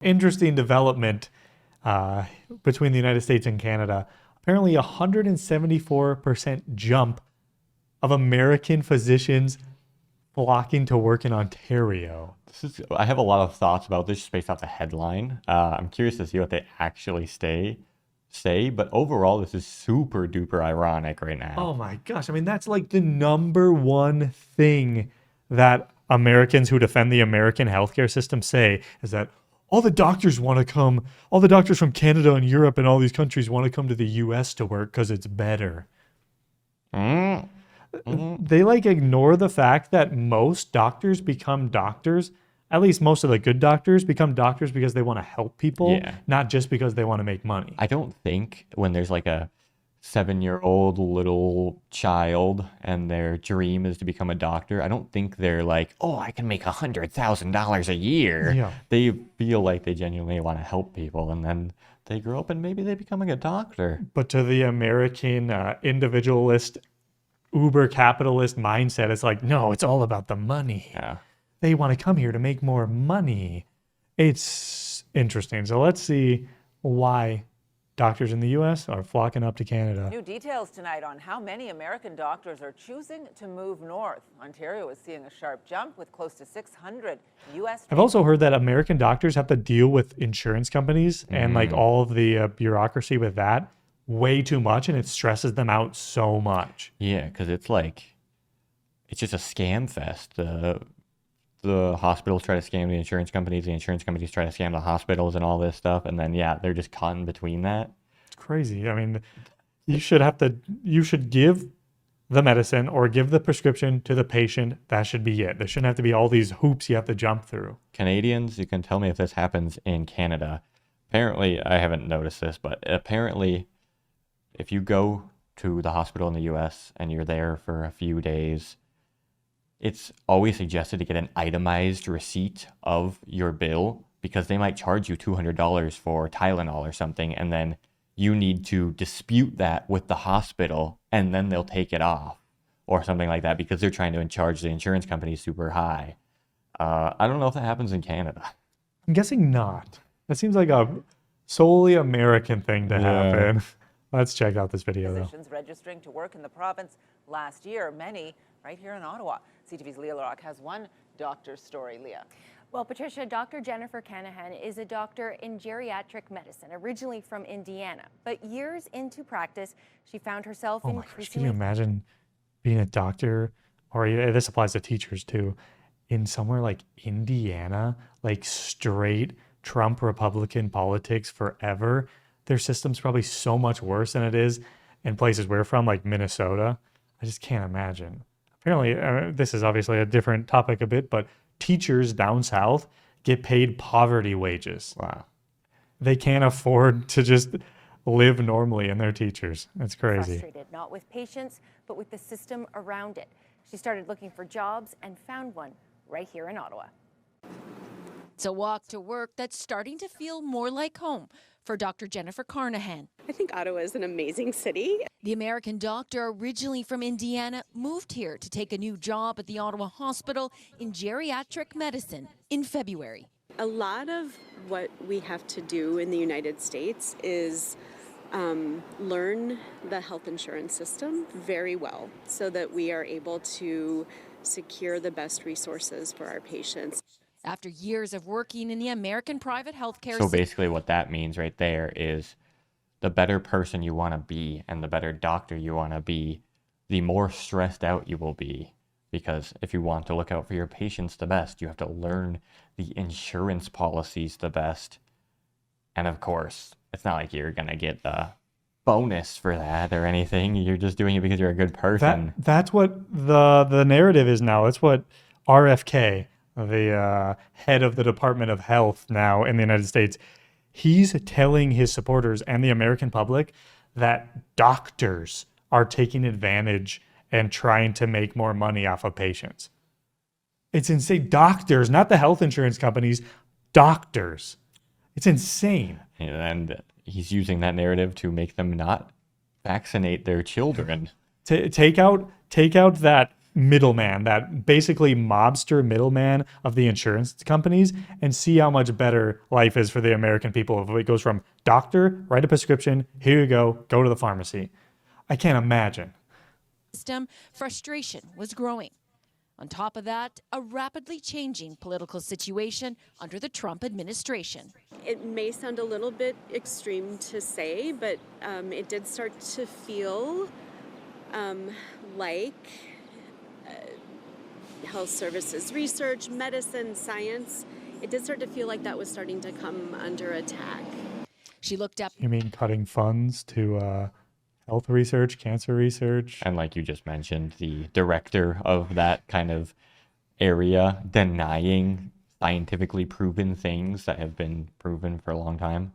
Interesting development between the United States and Canada. Apparently, 174% jump of American physicians flocking to work in Ontario. I have a lot of thoughts about this just based off the headline. I'm curious to see what they actually say, but overall, this is super duper ironic right now. Oh my gosh. I mean, that's like the number one thing that Americans who defend the American healthcare system say is that all the doctors want to come, all the doctors from Canada and Europe and all these countries want to come to the US to work because it's better. Mm. They like ignore the fact that most doctors become doctors. At least most of the good doctors become doctors because they want to help people, Yeah. not just because they want to make money. I don't think when there's like a 7-year-old little child and their dream is to become a doctor, I don't think they're like, oh, I can make $100,000 a year. Yeah. They feel like they genuinely want to help people, and then they grow up and maybe they becoming a doctor. But to the American individualist, uber capitalist mindset, it's like, no, it's all about the money. Yeah. They want to come here to make more money. It's interesting. So let's see why doctors in the US are flocking up to Canada. New details tonight on how many American doctors are choosing to move north. Ontario is seeing a sharp jump with close to 600 U.S. I've also heard that American doctors have to deal with insurance companies and like all of the bureaucracy with that way too much, and it stresses them out so much. Yeah, because it's just a scam fest. The hospitals try to scam the insurance companies try to scam the hospitals and all this stuff, and then they're just caught in between that. It's crazy. I mean, you should give the medicine or give the prescription to the patient. That should be it. There shouldn't have to be all these hoops you have to jump through. Canadians, you can tell me if this happens in Canada. Apparently, I haven't noticed this, but apparently if you go to the hospital in the US and you're there for a few days, it's always suggested to get an itemized receipt of your bill because they might charge you $200 for Tylenol or something, and then you need to dispute that with the hospital, and then they'll take it off or something like that because they're trying to charge the insurance company super high. I don't know if that happens in Canada. I'm guessing not. That seems like a solely American thing to happen. Let's check out this video, though. Physicians registering to work in the province last year, many right here in Ottawa. CTV's Leah Larock has one doctor's story. Leah. Well, Patricia, Dr. Jennifer Canahan is a doctor in geriatric medicine, originally from Indiana. But years into practice, she found herself Oh my gosh, can increasingly... you imagine being a doctor, or this applies to teachers too, in somewhere like Indiana, like straight Trump Republican politics forever? Their system's probably so much worse than it is in places we're from, like Minnesota. I just can't imagine. Apparently, this is obviously a different topic a bit, but teachers down south get paid poverty wages. Wow. They can't afford to just live normally, and they're teachers. It's crazy. Frustrated, not with patients, but with the system around it. She started looking for jobs and found one right here in Ottawa. It's a walk to work that's starting to feel more like home for Dr. Jennifer Carnahan. I think Ottawa is an amazing city. The American doctor, originally from Indiana, moved here to take a new job at the Ottawa Hospital in geriatric medicine in February. A lot of what we have to do in the United States is learn the health insurance system very well so that we are able to secure the best resources for our patients. After years of working in the American private healthcare So basically what that means right there is the better person you want to be and the better doctor you want to be, the more stressed out you will be. Because if you want to look out for your patients the best, you have to learn the insurance policies the best. And of course, it's not like you're going to get the bonus for that or anything. You're just doing it because you're a good person. That's what the narrative is now. That's what RFK, the head of the Department of Health now in the United States, he's telling his supporters and the American public that doctors are taking advantage and trying to make more money off of patients. It's insane. Doctors, not the health insurance companies, doctors. It's insane. And he's using that narrative to make them not vaccinate their children. Take out that middleman, that basically mobster middleman of the insurance companies, and see how much better life is for the American people if it goes from doctor, write a prescription, here you go to the pharmacy. I can't imagine. System, frustration was growing. On top of that, a rapidly changing political situation under the Trump administration. It may sound a little bit extreme to say, but it did start to feel like health services research, medicine, science, it did start to feel like that was starting to come under attack. She looked up. You mean cutting funds to health research, cancer research? And like you just mentioned, the director of that kind of area denying scientifically proven things that have been proven for a long time.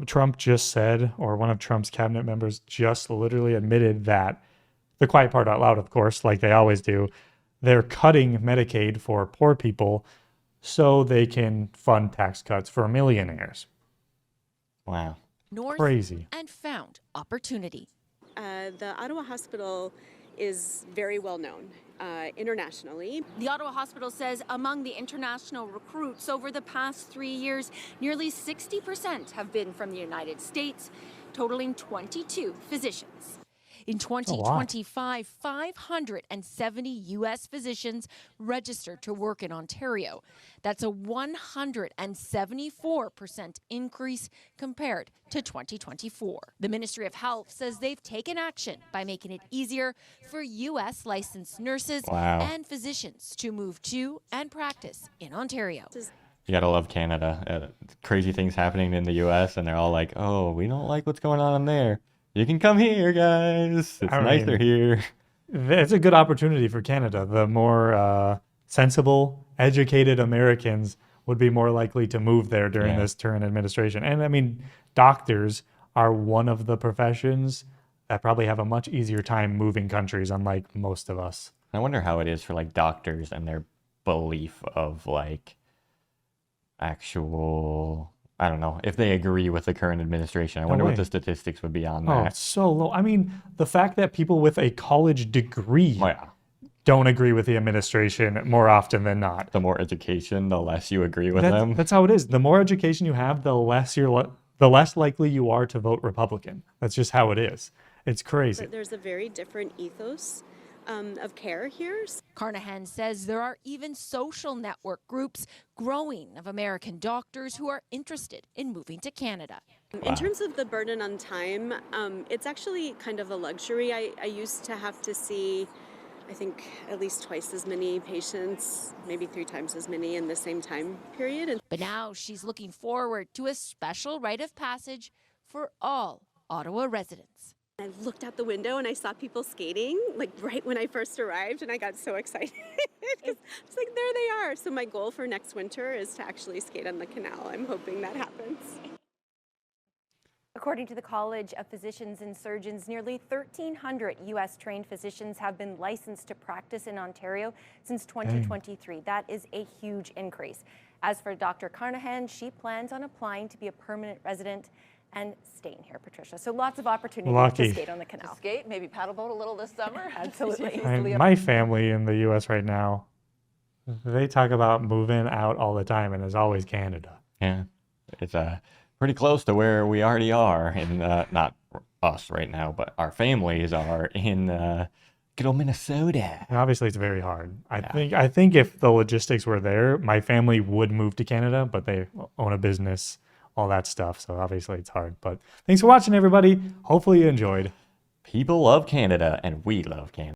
Trump just said, or one of Trump's cabinet members just literally admitted that, the quiet part out loud, of course, like they always do, they're cutting Medicaid for poor people so they can fund tax cuts for millionaires. Wow. North Crazy. And found opportunity. The Ottawa Hospital is very well known internationally. The Ottawa Hospital says among the international recruits over the past 3 years, nearly 60% have been from the United States, totaling 22 physicians. In 2025, 570 U.S. physicians registered to work in Ontario. That's a 174% increase compared to 2024. The Ministry of Health says they've taken action by making it easier for U.S. licensed nurses and physicians to move to and practice in Ontario. You gotta love Canada. Crazy things happening in the U.S. and they're all like, "Oh, we don't like what's going on there. You can come here, guys. It's nicer here." It's a good opportunity for Canada. The more sensible, educated Americans would be more likely to move there during this current administration. And I mean, doctors are one of the professions that probably have a much easier time moving countries, unlike most of us. I wonder how it is for like doctors and their belief of like actual, I don't know, if they agree with the current administration. I wonder what the statistics would be on that. Oh, it's so low. I mean, the fact that people with a college degree don't agree with the administration more often than not. The more education, the less you agree with them. That's how it is. The more education you have, the less likely you are to vote Republican. That's just how it is. It's crazy. But there's a very different ethos of care here. Carnahan says there are even social network groups growing of American doctors who are interested in moving to Canada. In terms of the burden on time, it's actually kind of a luxury. I used to have to see, I think, at least twice as many patients, maybe 3 times as many in the same time period. But now she's looking forward to a special rite of passage for all Ottawa residents. I looked out the window and I saw people skating, like right when I first arrived, and I got so excited. It's like, there they are. So my goal for next winter is to actually skate on the canal. I'm hoping that happens. According to the College of Physicians and Surgeons, nearly 1,300 U.S. trained physicians have been licensed to practice in Ontario since 2023. That is a huge increase. As for Dr. Carnahan, she plans on applying to be a permanent resident and staying here, Patricia. So lots of opportunities to skate on the canal. Skate, maybe paddleboat a little this summer. Absolutely. My family in the U.S. right now, they talk about moving out all the time, and it's always Canada. Yeah, it's pretty close to where we already are, and not us right now, but our families are in good old Minnesota. And obviously, it's very hard. I think if the logistics were there, my family would move to Canada, but they own a business, all that stuff. So obviously, it's hard. But thanks for watching, everybody. Hopefully, you enjoyed. People love Canada, and we love Canada.